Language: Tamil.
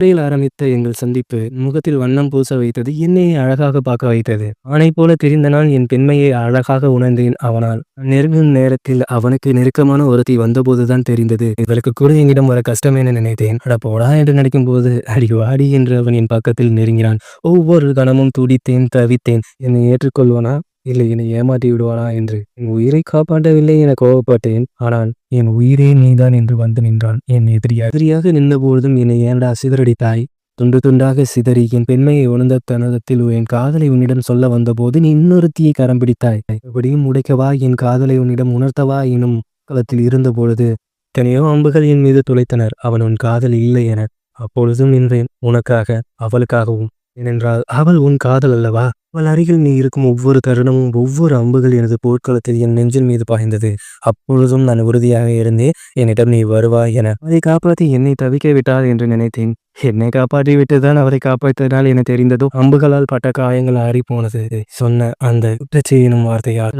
இடையில் ஆரம்பித்த எங்கள் சந்திப்பு முகத்தில் வண்ணம் பூச வைத்தது. என்னை அழகாக பார்க்க வைத்தது. ஆணை போல தெரிந்த நான் என் பெண்மையை அழகாக உணர்ந்தேன் அவனால். நெருங்கும் நேரத்தில் அவனுக்கு நெருக்கமான ஒருத்தி வந்தபோதுதான் தெரிந்தது. இவளுக்கு கூட என்னிடம் வர கஷ்டம் என நினைத்தேன். அட போடா என்று நினைக்கும் போது அடி வாடி என்று அவன் என் பக்கத்தில் நெருங்கினான். ஒவ்வொரு கணமும் துடித்தேன், தவித்தேன். என்னை ஏற்றுக்கொள்வானா இல்லை என்னை ஏமாற்றி விடுவானா என்று. என் உயிரை காப்பாற்றவில்லை என கோவப்பட்டேன். ஆனால் என் உயிரே நீதான் என்று வந்து நின்றான் என் எதிரியாக நின்றபொழுதும் என்னை ஏண்டா சிதறடித்தாய்? துண்டு துண்டாக சிதறி என் பெண்மையை உணர்ந்த தருணத்தில் என் காதலை உன்னிடம் சொல்ல வந்தபோது நீ இன்னொருத்தியை கரம் பிடித்தாய். எப்படியும் உடைக்கவா, என் காதலை உன்னிடம் உணர்த்தவா எனும் களத்தில் இருந்த பொழுது எத்தனையோ அம்புகள் என் மீது துளைத்தனர். அவன் உன் காதல் இல்லை என. அப்பொழுதும் நின்றேன் உனக்காக, அவளுக்காகவும். ஏனென்றால் அவள் உன் காதல் அல்லவா? அவள் அருகில் நீ இருக்கும் ஒவ்வொரு தருணமும் ஒவ்வொரு அம்புகள் எனது போர்க்களத்தில் என் நெஞ்சின் மீது பாய்ந்தது. அப்பொழுதும் நான் உறுதியாக இருந்தேன், என்னிடம் நீ வருவாய் என. அதை காப்பாற்றி என்னை தவிக்க விட்டாள் என்று நினைத்தேன். என்னை காப்பாற்றி விட்டுதான் அவரை காப்பாற்றினால் என தெரிந்ததோ அம்புகளால் பட்ட காயங்கள் ஆறி போனது. சொன்ன அந்த குற்றச்சி எனும் வார்த்தையால்.